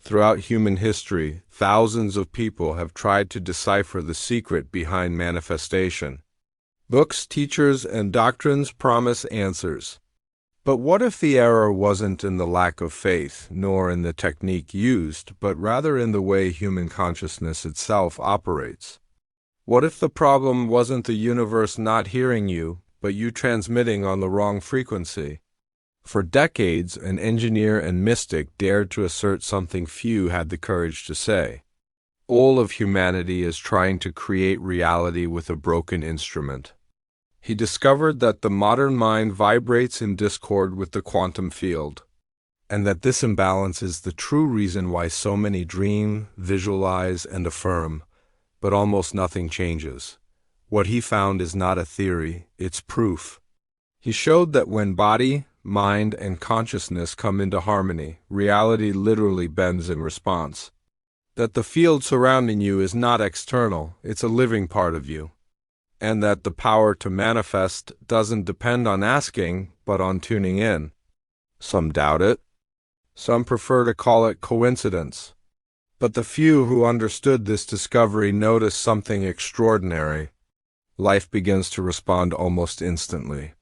Throughout human history, thousands of people have tried to decipher the secret behind manifestation. Books, teachers, and doctrines promise answers. But what if the error wasn't in the lack of faith, nor in the technique used, but rather in the way human consciousness itself operates? What if the problem wasn't the universe not hearing you, but you transmitting on the wrong frequency? For decades, an engineer and mystic dared to assert something few had the courage to say. All of humanity is trying to create reality with a broken instrument. He discovered that the modern mind vibrates in discord with the quantum field, and that this imbalance is the true reason why so many dream, visualize, and affirm, but almost nothing changes. What he found is not a theory, it's proof. He showed that when body, mind, and consciousness come into harmony, reality literally bends in response. That the field surrounding you is not external, it's a living part of you. And that the power to manifest doesn't depend on asking, but on tuning in. Some doubt it. Some prefer to call it coincidence. But the few who understood this discovery noticed something extraordinary. Life begins to respond almost instantly.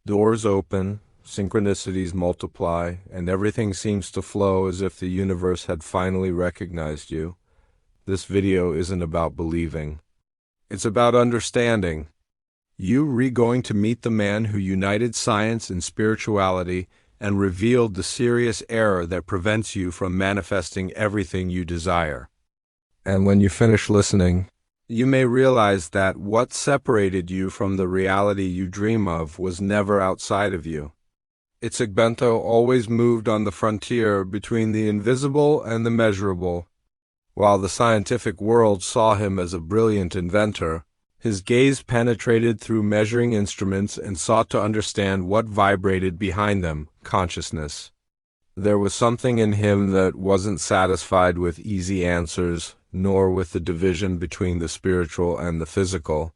Doors open, synchronicities multiply, and everything seems to flow as if the universe had finally recognized you. This video isn't about believing. It's about understanding. You're going to meet the man who united science and spirituality and revealed the serious error that prevents you from manifesting everything you desire. And when you finish listening, you may realize that what separated you from the reality you dream of was never outside of you. Itzhak Bentov always moved on the frontier between the invisible and the measurable. While the scientific world saw him as a brilliant inventor, his gaze penetrated through measuring instruments and sought to understand what vibrated behind them, consciousness. There was something in him that wasn't satisfied with easy answers, nor with the division between the spiritual and the physical.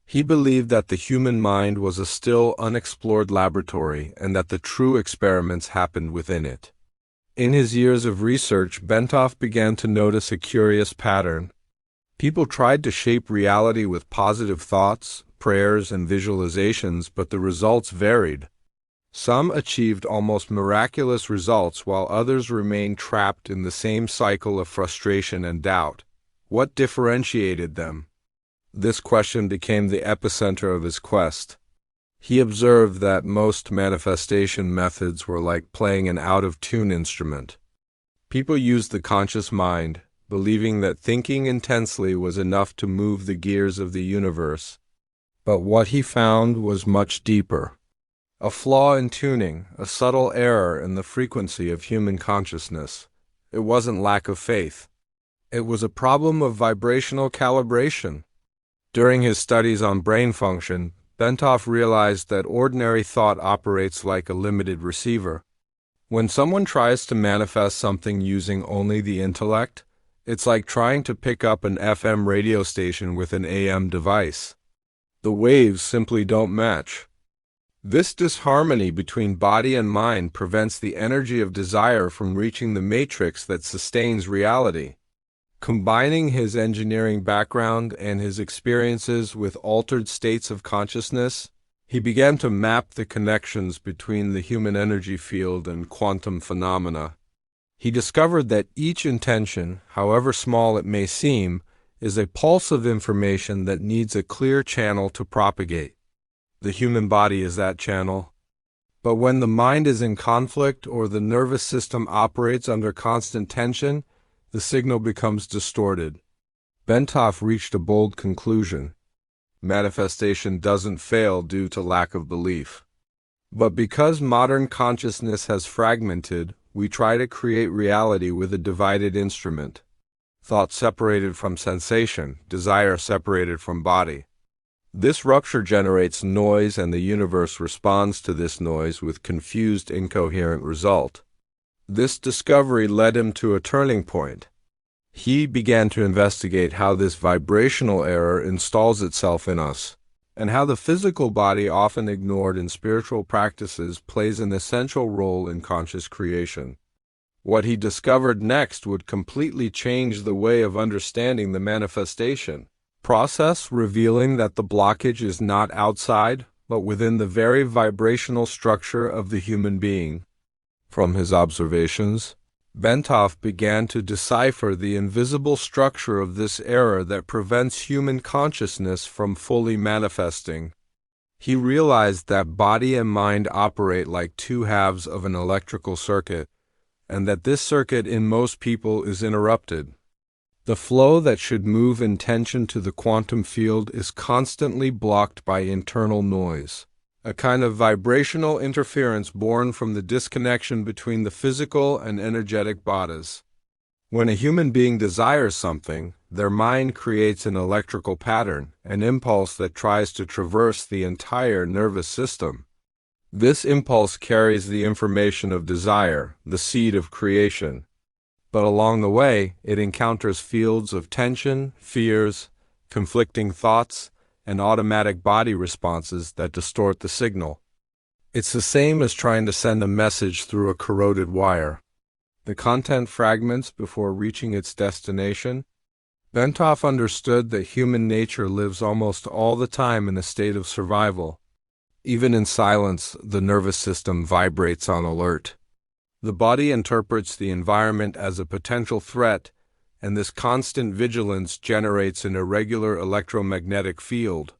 He believed that the human mind was a still unexplored laboratory and that the true experiments happened within it. In his years of research, Bentov began to notice a curious pattern. People tried to shape reality with positive thoughts, prayers, and visualizations, but the results varied. Some achieved almost miraculous results while others remained trapped in the same cycle of frustration and doubt. What differentiated them? This question became the epicenter of his quest. He observed that most manifestation methods were like playing an out-of-tune instrument. People used the conscious mind, believing that thinking intensely was enough to move the gears of the universe. But what he found was much deeper. A flaw in tuning, a subtle error in the frequency of human consciousness. It wasn't lack of faith. It was a problem of vibrational calibration. During his studies on brain function, Bentov realized that ordinary thought operates like a limited receiver. When someone tries to manifest something using only the intellect, it's like trying to pick up an FM radio station with an AM device. The waves simply don't match. This disharmony between body and mind prevents the energy of desire from reaching the matrix that sustains reality. Combining his engineering background and his experiences with altered states of consciousness, he began to map the connections between the human energy field and quantum phenomena. He discovered that each intention, however small it may seem, is a pulse of information that needs a clear channel to propagate. The human body is that channel. But when the mind is in conflict or the nervous system operates under constant tension, the signal becomes distorted. Bentov reached a bold conclusion. Manifestation doesn't fail due to lack of belief. But because modern consciousness has fragmented, we try to create reality with a divided instrument. Thought separated from sensation, desire separated from body. This rupture generates noise, and the universe responds to this noise with confused, incoherent result. This discovery led him to a turning point. He began to investigate how this vibrational error installs itself in us, and how the physical body, often ignored in spiritual practices, plays an essential role in conscious creation. What he discovered next would completely change the way of understanding the manifestation process, revealing that the blockage is not outside, but within the very vibrational structure of the human being. From his observations, Bentov began to decipher the invisible structure of this error that prevents human consciousness from fully manifesting. He realized that body and mind operate like two halves of an electrical circuit, and that this circuit in most people is interrupted. The flow that should move intention to the quantum field is constantly blocked by internal noise, a kind of vibrational interference born from the disconnection between the physical and energetic bodies. When a human being desires something, their mind creates an electrical pattern, an impulse that tries to traverse the entire nervous system. This impulse carries the information of desire, the seed of creation. But along the way, it encounters fields of tension, fears, conflicting thoughts, and automatic body responses that distort the signal. It's the same as trying to send a message through a corroded wire. The content fragments before reaching its destination. Bentov understood that human nature lives almost all the time in a state of survival. Even in silence, the nervous system vibrates on alert. The body interprets the environment as a potential threat, and this constant vigilance generates an irregular electromagnetic field.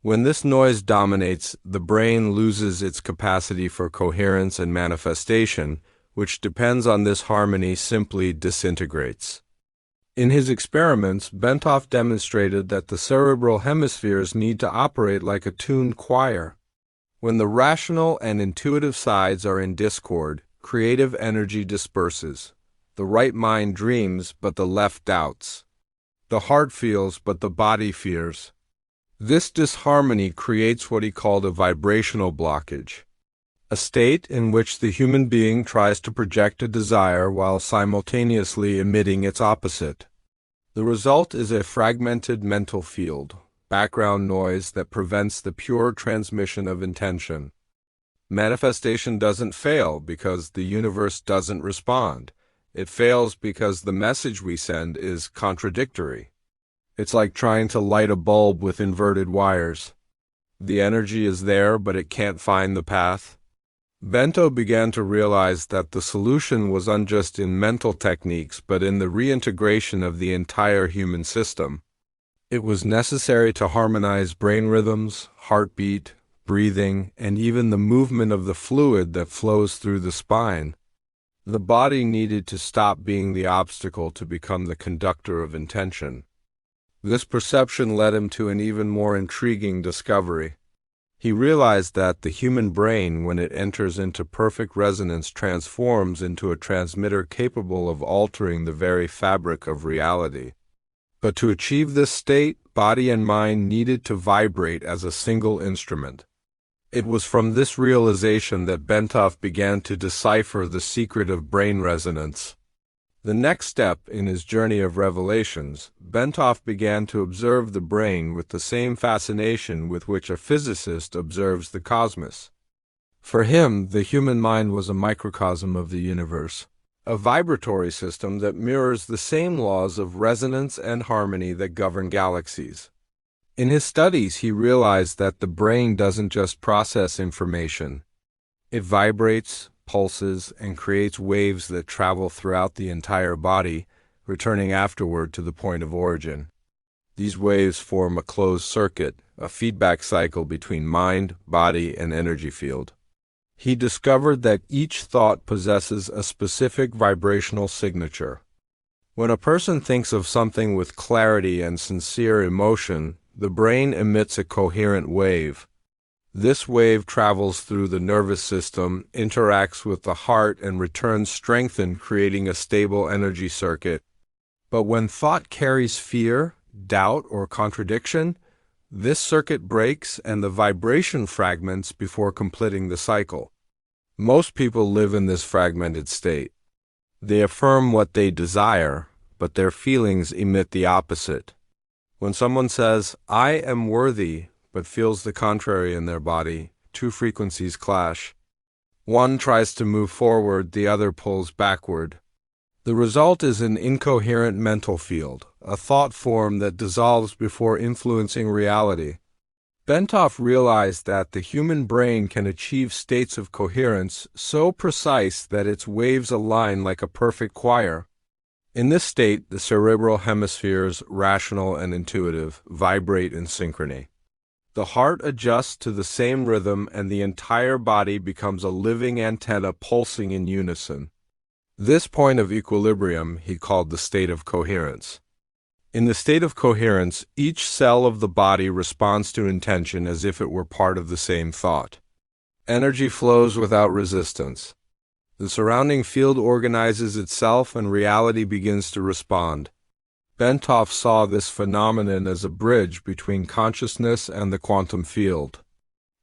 When this noise dominates, the brain loses its capacity for coherence and manifestation, which depends on this harmony simply disintegrates. In his experiments, Bentov demonstrated that the cerebral hemispheres need to operate like a tuned choir. When the rational and intuitive sides are in discord, creative energy disperses. The right mind dreams, but the left doubts. The heart feels, but the body fears. This disharmony creates what he called a vibrational blockage, a state in which the human being tries to project a desire while simultaneously emitting its opposite. The result is a fragmented mental field, background noise that prevents the pure transmission of intention. Manifestation doesn't fail because the universe doesn't respond. It fails because the message we send is contradictory. It's like trying to light a bulb with inverted wires. The energy is there, but it can't find the path. Bentov began to realize that the solution was not just in mental techniques, but in the reintegration of the entire human system. It was necessary to harmonize brain rhythms, heartbeat, breathing, and even the movement of the fluid that flows through the spine. The body needed to stop being the obstacle to become the conductor of intention. This perception led him to an even more intriguing discovery. He realized that the human brain, when it enters into perfect resonance, transforms into a transmitter capable of altering the very fabric of reality. But to achieve this state, body and mind needed to vibrate as a single instrument. It was from this realization that Bentov began to decipher the secret of brain resonance. The next step in his journey of revelations, Bentov began to observe the brain with the same fascination with which a physicist observes the cosmos. For him, the human mind was a microcosm of the universe, a vibratory system that mirrors the same laws of resonance and harmony that govern galaxies. In his studies, he realized that the brain doesn't just process information. It vibrates, pulses, and creates waves that travel throughout the entire body, returning afterward to the point of origin. These waves form a closed circuit, a feedback cycle between mind, body, and energy field. He discovered that each thought possesses a specific vibrational signature. When a person thinks of something with clarity and sincere emotion, the brain emits a coherent wave. This wave travels through the nervous system, interacts with the heart, and returns strengthened, creating a stable energy circuit. But when thought carries fear, doubt, or contradiction, this circuit breaks and the vibration fragments before completing the cycle. Most people live in this fragmented state. They affirm what they desire, but their feelings emit the opposite. When someone says, "I am worthy," but feels the contrary in their body, two frequencies clash. One tries to move forward, the other pulls backward. The result is an incoherent mental field, a thought form that dissolves before influencing reality. Bentov realized that the human brain can achieve states of coherence so precise that its waves align like a perfect choir. In this state, the cerebral hemispheres, rational and intuitive, vibrate in synchrony. The heart adjusts to the same rhythm and the entire body becomes a living antenna pulsing in unison. This point of equilibrium he called the state of coherence. In the state of coherence, each cell of the body responds to intention as if it were part of the same thought. Energy flows without resistance. The surrounding field organizes itself and reality begins to respond. Bentov saw this phenomenon as a bridge between consciousness and the quantum field.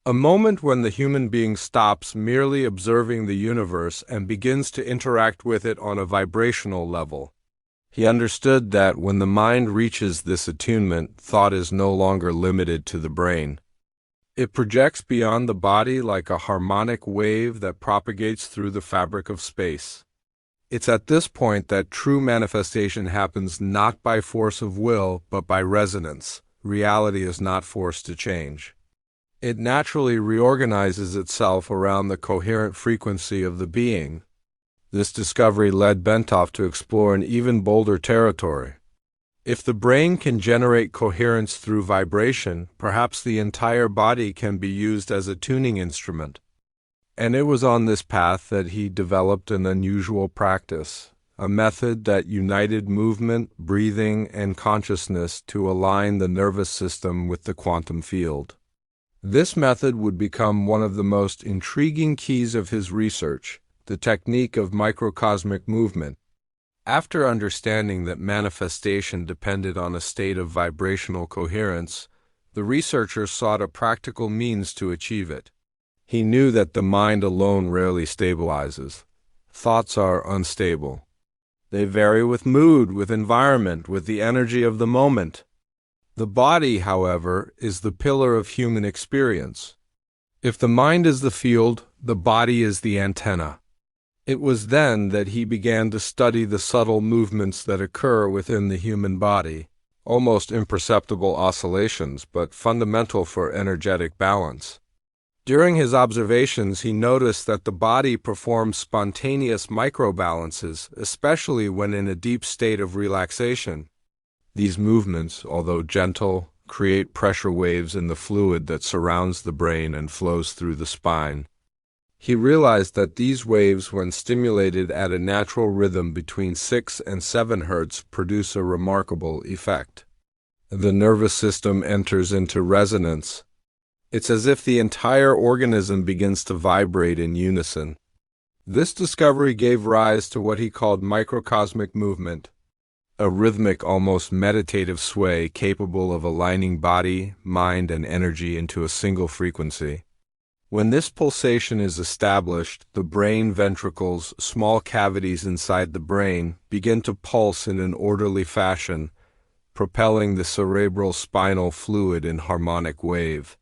A moment when the human being stops merely observing the universe and begins to interact with it on a vibrational level. He understood that when the mind reaches this attunement, thought is no longer limited to the brain. It projects beyond the body like a harmonic wave that propagates through the fabric of space. It's at this point that true manifestation happens not by force of will, but by resonance. Reality is not forced to change. It naturally reorganizes itself around the coherent frequency of the being. This discovery led Bentov to explore an even bolder territory. If the brain can generate coherence through vibration, perhaps the entire body can be used as a tuning instrument. And it was on this path that he developed an unusual practice, a method that united movement, breathing, and consciousness to align the nervous system with the quantum field. This method would become one of the most intriguing keys of his research, the technique of microcosmic movement. After understanding that manifestation depended on a state of vibrational coherence, the researcher sought a practical means to achieve it. He knew that the mind alone rarely stabilizes. Thoughts are unstable. They vary with mood, with environment, with the energy of the moment. The body, however, is the pillar of human experience. If the mind is the field, the body is the antenna. It was then that he began to study the subtle movements that occur within the human body, almost imperceptible oscillations, but fundamental for energetic balance. During his observations, he noticed that the body performs spontaneous microbalances, especially when in a deep state of relaxation. These movements, although gentle, create pressure waves in the fluid that surrounds the brain and flows through the spine. He realized that these waves, when stimulated at a natural rhythm between 6 and 7 Hz, produce a remarkable effect. The nervous system enters into resonance. It's as if the entire organism begins to vibrate in unison. This discovery gave rise to what he called microcosmic movement, a rhythmic, almost meditative sway capable of aligning body, mind, and energy into a single frequency. When this pulsation is established, the brain ventricles, small cavities inside the brain, begin to pulse in an orderly fashion, propelling the cerebral spinal fluid in harmonic wave.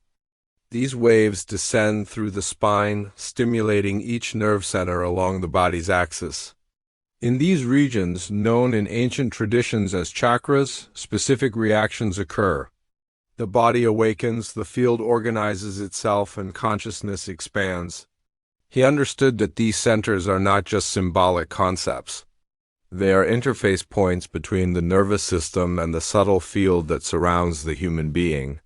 These waves descend through the spine, stimulating each nerve center along the body's axis. In these regions, known in ancient traditions as chakras, specific reactions occur. The body awakens, the field organizes itself, and consciousness expands. He understood that these centers are not just symbolic concepts. They are interface points between the nervous system and the subtle field that surrounds the human being.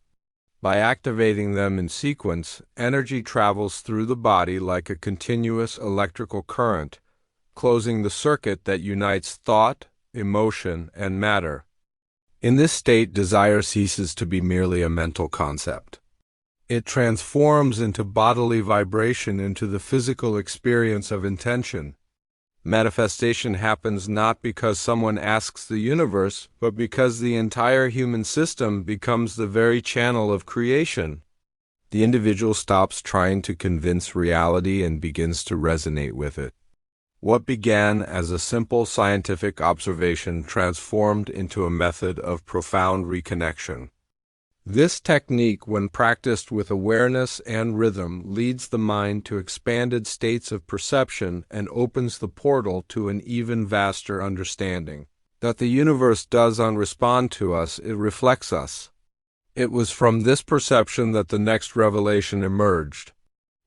By activating them in sequence, energy travels through the body like a continuous electrical current, closing the circuit that unites thought, emotion, and matter. In this state, desire ceases to be merely a mental concept. It transforms into bodily vibration, into the physical experience of intention. Manifestation happens not because someone asks the universe, but because the entire human system becomes the very channel of creation. The individual stops trying to convince reality and begins to resonate with it. What began as a simple scientific observation transformed into a method of profound reconnection. This technique, when practiced with awareness and rhythm, leads the mind to expanded states of perception and opens the portal to an even vaster understanding. That the universe does not respond to us, it reflects us. It was from this perception that the next revelation emerged,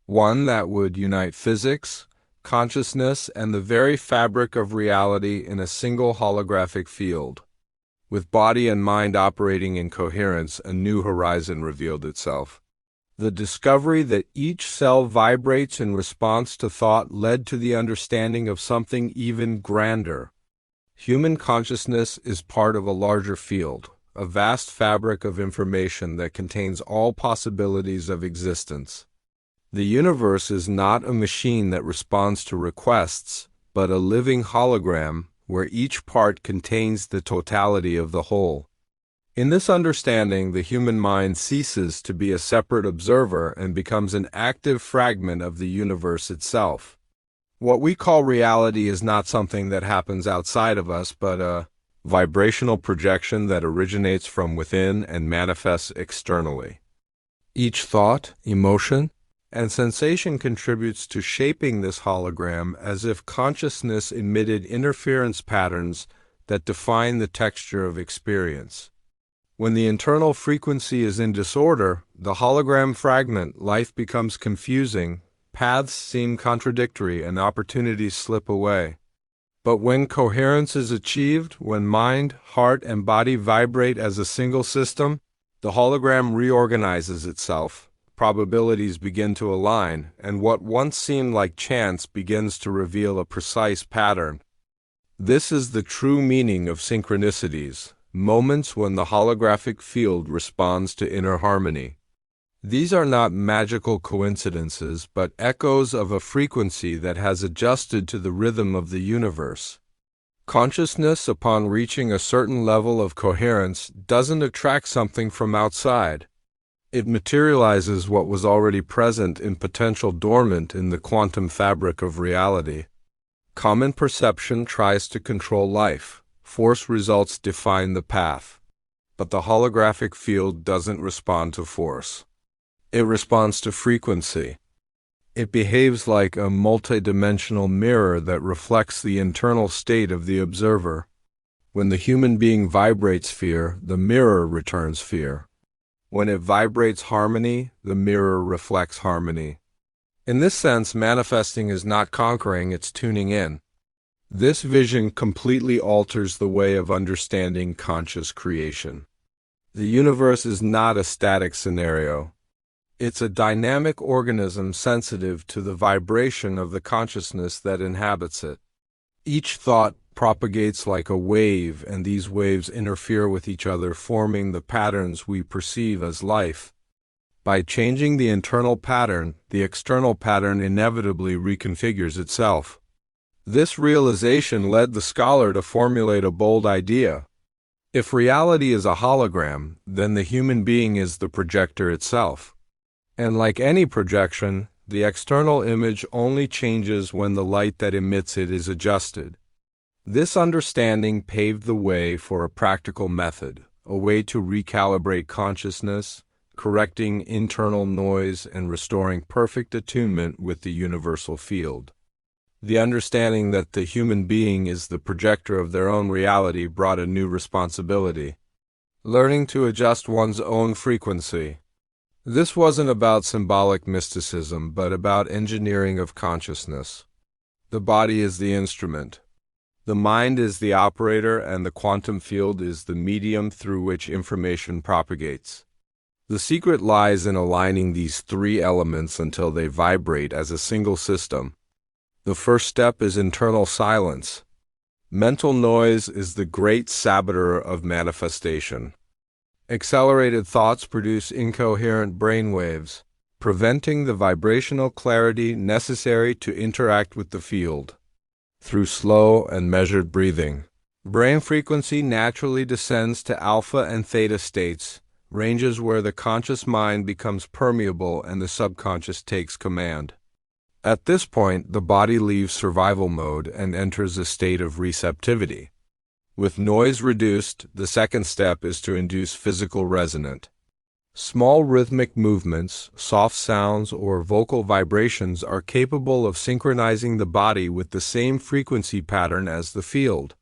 one that would unite physics, consciousness, and the very fabric of reality in a single holographic field. With body and mind operating in coherence, a new horizon revealed itself. The discovery that each cell vibrates in response to thought led to the understanding of something even grander. Human consciousness is part of a larger field, a vast fabric of information that contains all possibilities of existence. The universe is not a machine that responds to requests, but a living hologram where each part contains the totality of the whole. In this understanding, the human mind ceases to be a separate observer and becomes an active fragment of the universe itself. What we call reality is not something that happens outside of us, but a vibrational projection that originates from within and manifests externally. Each thought, emotion, and sensation contributes to shaping this hologram as if consciousness emitted interference patterns that define the texture of experience. When the internal frequency is in disorder, the hologram fragment, life becomes confusing, paths seem contradictory, and opportunities slip away. But when coherence is achieved, when mind, heart, and body vibrate as a single system, the hologram reorganizes itself. Probabilities begin to align, and what once seemed like chance begins to reveal a precise pattern. This is the true meaning of synchronicities, moments when the holographic field responds to inner harmony. These are not magical coincidences, but echoes of a frequency that has adjusted to the rhythm of the universe. Consciousness, upon reaching a certain level of coherence, doesn't attract something from outside. It materializes what was already present in potential dormant in the quantum fabric of reality. Common perception tries to control life. Force results define the path. But the holographic field doesn't respond to force. It responds to frequency. It behaves like a multidimensional mirror that reflects the internal state of the observer. When the human being vibrates fear, the mirror returns fear. When it vibrates harmony, the mirror reflects harmony. In this sense, manifesting is not conquering, it's tuning in. This vision completely alters the way of understanding conscious creation. The universe is not a static scenario. It's a dynamic organism sensitive to the vibration of the consciousness that inhabits it. Each thought propagates like a wave, and these waves interfere with each other, forming the patterns we perceive as life. By changing the internal pattern, the external pattern inevitably reconfigures itself. This realization led the scholar to formulate a bold idea. If reality is a hologram, then the human being is the projector itself. And like any projection, the external image only changes when the light that emits it is adjusted. This understanding paved the way for a practical method, a way to recalibrate consciousness, correcting internal noise and restoring perfect attunement with the universal field. The understanding that the human being is the projector of their own reality brought a new responsibility. Learning to adjust one's own frequency. This wasn't about symbolic mysticism, but about engineering of consciousness. The body is the instrument. The mind is the operator, and the quantum field is the medium through which information propagates. The secret lies in aligning these three elements until they vibrate as a single system. The first step is internal silence. Mental noise is the great saboteur of manifestation. Accelerated thoughts produce incoherent brainwaves, preventing the vibrational clarity necessary to interact with the field. Through slow and measured breathing, brain frequency naturally descends to alpha and theta states, ranges where the conscious mind becomes permeable and the subconscious takes command. At this point, the body leaves survival mode and enters a state of receptivity. With noise reduced, the second step is to induce physical resonance. Small rhythmic movements, soft sounds, or vocal vibrations are capable of synchronizing the body with the same frequency pattern as the field.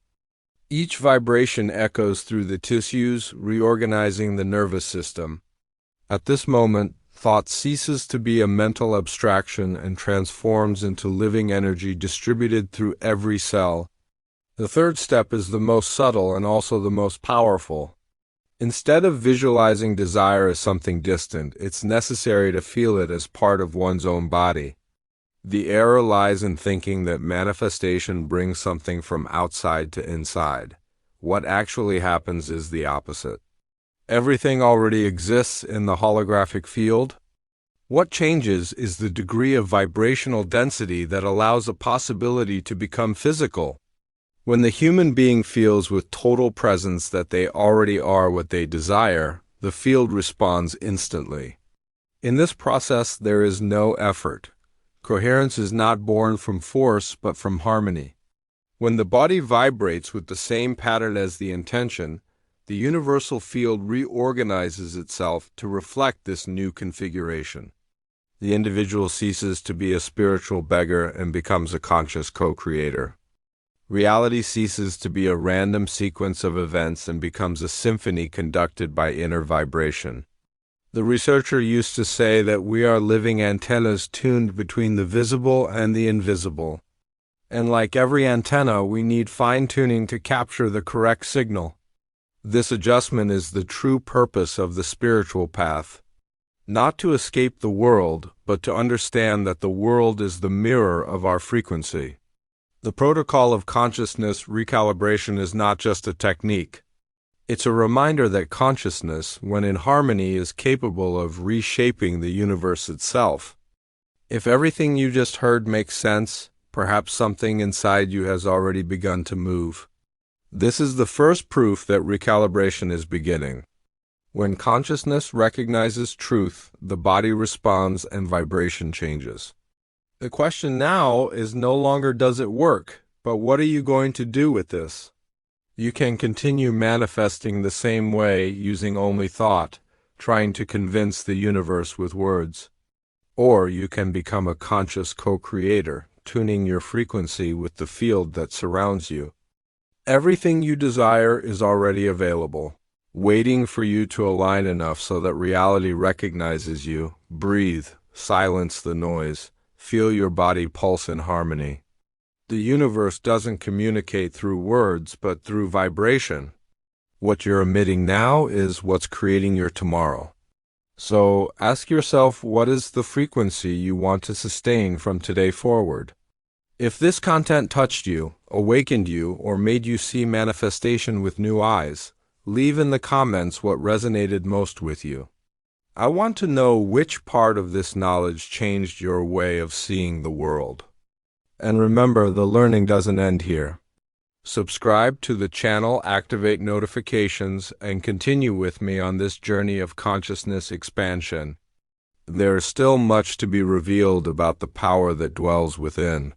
Each vibration echoes through the tissues, reorganizing the nervous system. At this moment, thought ceases to be a mental abstraction and transforms into living energy distributed through every cell. The third step is the most subtle and also the most powerful. Instead of visualizing desire as something distant, it's necessary to feel it as part of one's own body. The error lies in thinking that manifestation brings something from outside to inside. What actually happens is the opposite. Everything already exists in the holographic field. What changes is the degree of vibrational density that allows a possibility to become physical. When the human being feels with total presence that they already are what they desire, the field responds instantly. In this process, there is no effort. Coherence is not born from force, but from harmony. When the body vibrates with the same pattern as the intention, the universal field reorganizes itself to reflect this new configuration. The individual ceases to be a spiritual beggar and becomes a conscious co-creator. Reality ceases to be a random sequence of events and becomes a symphony conducted by inner vibration. The researcher used to say that we are living antennas tuned between the visible and the invisible. And like every antenna, we need fine-tuning to capture the correct signal. This adjustment is the true purpose of the spiritual path. Not to escape the world, but to understand that the world is the mirror of our frequency. The protocol of consciousness recalibration is not just a technique. It's a reminder that consciousness, when in harmony, is capable of reshaping the universe itself. If everything you just heard makes sense, perhaps something inside you has already begun to move. This is the first proof that recalibration is beginning. When consciousness recognizes truth, the body responds and vibration changes. The question now is no longer does it work, but what are you going to do with this? You can continue manifesting the same way using only thought, trying to convince the universe with words. Or you can become a conscious co-creator, tuning your frequency with the field that surrounds you. Everything you desire is already available, waiting for you to align enough so that reality recognizes you. Breathe, silence the noise. Feel your body pulse in harmony. The universe doesn't communicate through words, but through vibration. What you're emitting now is what's creating your tomorrow. So ask yourself, what is the frequency you want to sustain from today forward? If this content touched you, awakened you, or made you see manifestation with new eyes, leave in the comments what resonated most with you. I want to know which part of this knowledge changed your way of seeing the world. And remember, the learning doesn't end here. Subscribe to the channel, activate notifications, and continue with me on this journey of consciousness expansion. There is still much to be revealed about the power that dwells within.